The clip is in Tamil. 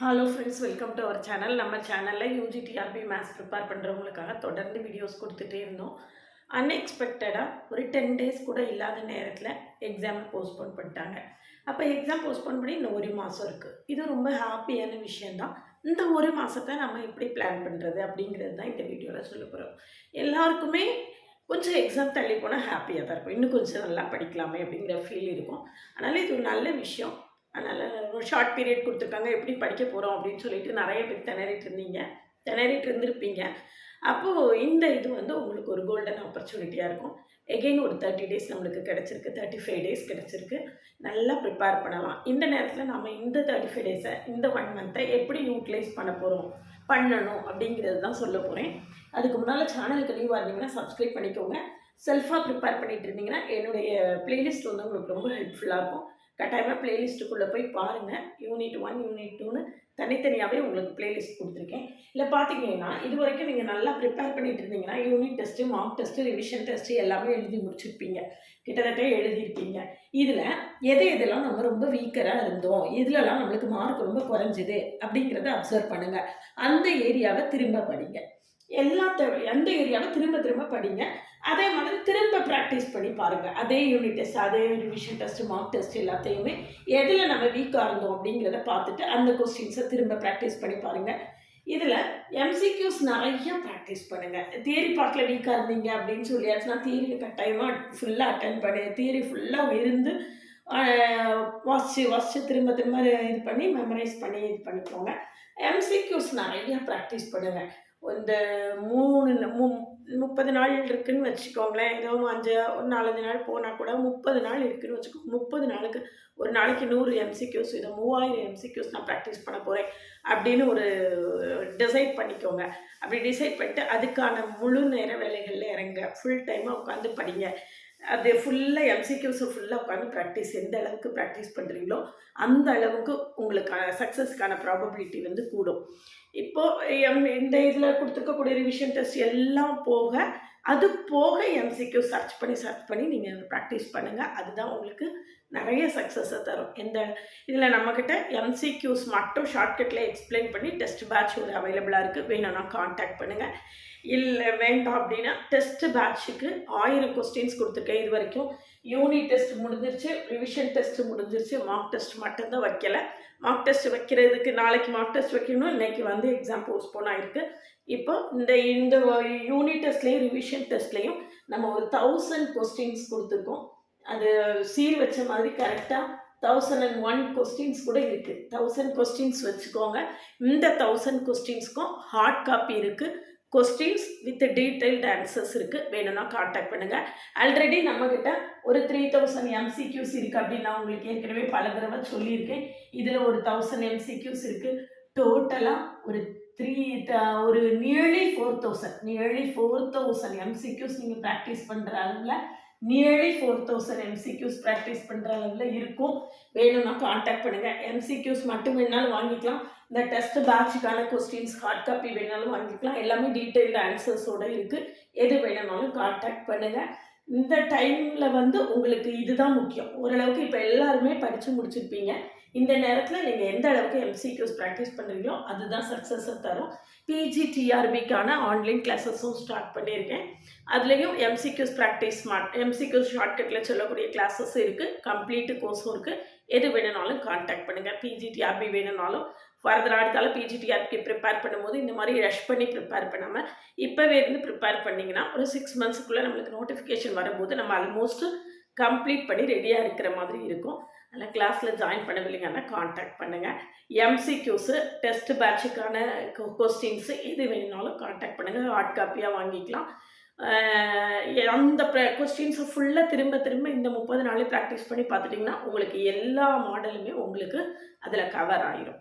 Hello friends, welcome to our channel. நம்ம சேனலில் யூஜிடிஆர்பி மேத்ஸ் ப்ரிப்பேர் பண்ணுறவங்களுக்காக தொடர்ந்து வீடியோஸ் கொடுத்துட்டே இருந்தோம். அன்எக்ஸ்பெக்டடாக ஒரு 10 டேஸ் கூட இல்லாத நேரத்தில் எக்ஸாம் போஸ்ட்போன் பண்ணிட்டாங்க. அப்போ எக்ஸாம் போஸ்ட்போன் பண்ணி இன்னும் 1 மாதம் இருக்குது. இது ரொம்ப ஹாப்பியான விஷயந்தான். இந்த 1 மாதத்தை நம்ம எப்படி பிளான் பண்ணுறது அப்படிங்கிறது தான் இந்த வீடியோவில் சொல்ல போகிறோம். எல்லாருக்குமே கொஞ்சம் எக்ஸாம் தள்ளி போனால் ஹாப்பியாக தான் இருக்கும். இன்னும் கொஞ்சம் நல்லா படிக்கலாமே அப்படிங்கிற ஃபீல் இருக்கும். அதனால் இது ஒரு நல்ல விஷயம். அதனால் ஒரு ஷார்ட் பீரியட் கொடுத்துருக்காங்க, எப்படி படிக்க போகிறோம் அப்படின்னு சொல்லிட்டு நிறைய பேர் திணறிட்டு இருந்திருப்பீங்க. அப்போது இந்த இது வந்து உங்களுக்கு ஒரு கோல்டன் ஆப்பர்ச்சுனிட்டியாக இருக்கும். எகெயின் ஒரு 30 டேஸ் நம்மளுக்கு கிடச்சிருக்கு, 35 டேஸ் கிடச்சிருக்கு. நல்லா ப்ரிப்பேர் பண்ணலாம். இந்த நேரத்தில் நம்ம இந்த 35 டேஸை, இந்த 1 மந்த்தை எப்படி யூட்டிலைஸ் பண்ணணும் அப்படிங்கிறது தான் சொல்ல போகிறேன். அதுக்கு முன்னால் சேனலுக்கு நியூவாக இருந்தீங்கன்னா சப்ஸ்கிரைப் பண்ணிக்கோங்க. செல்ஃபாக ப்ரிப்பேர் பண்ணிகிட்டு இருந்தீங்கன்னா என்னுடைய ப்ளேலிஸ்ட் வந்து உங்களுக்கு ரொம்ப ஹெல்ப்ஃபுல்லாக இருக்கும். கட்டாயமாக ப்ளேலிஸ்ட்டுக்குள்ளே போய் பாருங்கள். யூனிட் 1, யூனிட் 2ன்னு தனித்தனியாகவே உங்களுக்கு ப்ளேலிஸ்ட் கொடுத்துருக்கேன். இல்லை பார்த்தீங்கன்னா இது வரைக்கும் நீங்கள் நல்லா ப்ரிப்பேர் பண்ணிட்டு இருந்தீங்கன்னா unit test, mark test, revision test எல்லாமே எழுதி முடிச்சிருப்பீங்க. கிட்டத்தட்ட எழுதியிருப்பீங்க. இதில் எதெல்லாம் நம்ம ரொம்ப வீக்கராக இருந்தோம், இதுலலாம் நம்மளுக்கு மார்க் ரொம்ப குறைஞ்சிது அப்படிங்கிறத அப்சர்வ் பண்ணுங்கள். அந்த ஏரியாவை திரும்ப படிங்க. அந்த ஏரியாவை திரும்ப படிங்க. அதே மாதிரி திரும்ப ப்ராக்டிஸ் பண்ணி பாருங்கள். அதே யூனிட் டெஸ்ட், அதே ரிவிஷன் டெஸ்ட்டு, மார்க் டெஸ்ட் எல்லாத்தையுமே எதில் நம்ம வீக்காக இருந்தோம் அப்படிங்கிறத பார்த்துட்டு அந்த கொஸ்டின்ஸை திரும்ப ப்ராக்டிஸ் பண்ணி பாருங்கள். இதில் எம்சிக்யூஸ் நிறைய ப்ராக்டிஸ் பண்ணுங்கள். தியரி பார்ட்டில் வீக்காக இருந்தீங்க அப்படின்னு சொல்லியாச்சுன்னா தியரியை கட்டாயமாக ஃபுல்லாக அட்டன் பண்ணி தியரி ஃபுல்லாக இருந்து வாசித்து திரும்ப இது பண்ணி மெமரைஸ் பண்ணி இது பண்ணிக்கோங்க. எம்சிக்யூஸ் நிறைய ப்ராக்டிஸ் பண்ணுங்கள். இந்த 30 நாள் இருக்குதுன்னு வச்சுக்கோங்களேன். ஏதோ ஒரு 4-5 நாள் போனால் கூட 30 நாள் இருக்குதுன்னு வச்சுக்கோங்க. 30 நாளுக்கு ஒரு நாளைக்கு 100 எம்சிக்யூஸ், இதை 3000 எம்சிக்யூஸ் நான் ப்ராக்டிஸ் பண்ண போகிறேன் அப்படின்னு ஒரு டிசைட் பண்ணிக்கோங்க. அப்படி டிசைட் பண்ணிட்டு அதுக்கான முழு நேர வேலைகளில் இறங்க, ஃபுல் டைமாக உட்காந்து படிங்க. அது ஃபுல்லாக எம்சிக்யூஸை ஃபுல்லாக உட்காந்து எந்த அளவுக்கு ப்ராக்டிஸ் பண்ணுறீங்களோ அந்த அளவுக்கு உங்களுக்கான சக்ஸஸ்க்கான ப்ராபபிலிட்டி வந்து கூடும். இப்போது இந்த இதில் கொடுத்துருக்கக்கூடிய ரிவிஷன் டெஸ்ட் எல்லாம் போக, அது போக எம்சிக்யூ சர்ச் பண்ணி நீங்கள் ப்ராக்டிஸ் பண்ணுங்கள். அதுதான் உங்களுக்கு நிறைய சக்ஸஸை தரும். இதில் நம்மக்கிட்ட எம்சிக்யூஸ் மட்டும் ஷார்ட்கட்டில் எக்ஸ்பிளைன் பண்ணி டெஸ்ட் பேட்ச் ஒரு அவைலபிளாக இருக்குது. வேணும்னா கான்டாக்ட் பண்ணுங்கள். இல்லை வேண்டாம் அப்படின்னா டெஸ்ட் பேட்சுக்கு 1000 கொஸ்டின்ஸ் கொடுத்துருக்கேன். இது வரைக்கும் யூனிட் டெஸ்ட் முடிஞ்சிருச்சு, ரிவிஷன் டெஸ்ட் முடிஞ்சிருச்சு, மார்க் டெஸ்ட் மட்டும்தான் வைக்கலை. மார்க் டெஸ்ட் வைக்கிறதுக்கு நாளைக்கு மார்க் டெஸ்ட் வைக்கணும், இன்றைக்கி வந்து எக்ஸாம் போஸ்ட்போன் ஆகிருக்கு. இப்போ இந்த யூனிட் டெஸ்ட்லேயும் ரிவிஷன் டெஸ்ட்லேயும் நம்ம ஒரு 1000 கொஸ்டின்ஸ் கொடுத்துருக்கோம். அது சீல் வச்ச மாதிரி கரெக்டாக 1001 கொஸ்டின்ஸ் கூட இருக்குது. 1000 கொஸ்டின்ஸ் வச்சுக்கோங்க. இந்த 1000 கொஸ்டின்ஸ்க்கும் ஹார்ட் காப்பி இருக்குது. கொஸ்டின்ஸ் வித் டீட்டெயில்டு ஆன்சர்ஸ் இருக்குது. வேணும்னா கான்டாக்ட் பண்ணுங்கள். ஆல்ரெடி நம்மக்கிட்ட ஒரு 3000 எம்சிக்யூஸ் இருக்குது அப்படின்னு நான் உங்களுக்கு ஏற்கனவே பல தடவை சொல்லியிருக்கேன். இதில் ஒரு 1000 எம்சிக்யூஸ் இருக்குது. டோட்டலாக ஒரு நியர்லி 4000 எம்சிக்யூஸ் நீங்கள் ப்ராக்டிஸ் பண்ணுற அளவில் நியர்லி 4000 எம்சிக்யூஸ் ப்ராக்டிஸ் பண்ணுற அளவில் இருக்கும். வேணும்னா கான்டாக்ட் பண்ணுங்கள். எம்சிக்யூஸ் மட்டும் வேணாலும் வாங்கிக்கலாம். இந்த டெஸ்ட் பேட்சுக்கான கொஸ்டின்ஸ் ஹார்ட் காப்பி வேணாலும் வாங்கிக்கலாம். எல்லாமே டீட்டெயில்டு ஆன்சர்ஸோடு இருக்குது. எது வேணும்னாலும் கான்டாக்ட் பண்ணுங்கள். இந்த டைமில் வந்து உங்களுக்கு இதுதான் முக்கியம். ஓரளவுக்கு இப்போ எல்லாருமே படித்து முடிச்சிருப்பீங்க. இந்த நேரத்தில் நீங்கள் எந்த அளவுக்கு எம்சிக்யூஸ் ப்ராக்டிஸ் பண்ணுறீங்களோ அதுதான் சக்ஸஸை தரும். பிஜிடிஆர்பிக்கான ஆன்லைன் கிளாஸஸும் ஸ்டார்ட் பண்ணியிருக்கேன். அதுலேயும் எம்சிக்யூஸ் ஷார்ட்கட்டில் சொல்லக்கூடிய கிளாஸஸும் இருக்குது. கம்ப்ளீட்டு கோர்ஸும் இருக்குது. எது வேணும்னாலும் கான்டாக்ட் பண்ணுங்கள். பிஜிடிஆர்பி வேணும்னாலும் ஃபர்தராக அடுத்தாலும் பிஜிடிஆர்பிக்கு ப்ரிப்பேர் பண்ணும்போது இந்த மாதிரி ரஷ் பண்ணி ப்ரிப்பேர் பண்ணாமல் இப்போவே இருந்து ப்ரிப்பேர் பண்ணிங்கன்னா ஒரு 6 மந்த்ஸுக்குள்ளே நம்மளுக்கு நோட்டிஃபிகேஷன் வரும்போது நம்ம ஆல்மோஸ்ட்டு கம்ப்ளீட் பண்ணி ரெடியாக இருக்கிற மாதிரி இருக்கும். அதனால் கிளாஸில் ஜாயின் பண்ணவில்லைங்கன்னா கான்டாக்ட் பண்ணுங்கள். எம்சிக்யூஸு டெஸ்ட் பேட்சுக்கான கொஸ்டின்ஸு எது வேணும்னாலும் கான்டாக்ட் பண்ணுங்கள். ஹார்ட் காப்பியாக வாங்கிக்கலாம். அந்த கொஸ்டின்ஸை ஃபுல்லாக திரும்ப இந்த 30 நாளே ப்ராக்டிஸ் பண்ணி பார்த்துட்டிங்கன்னா உங்களுக்கு எல்லா மாடலுமே உங்களுக்கு அதில் கவர் ஆகிரும்.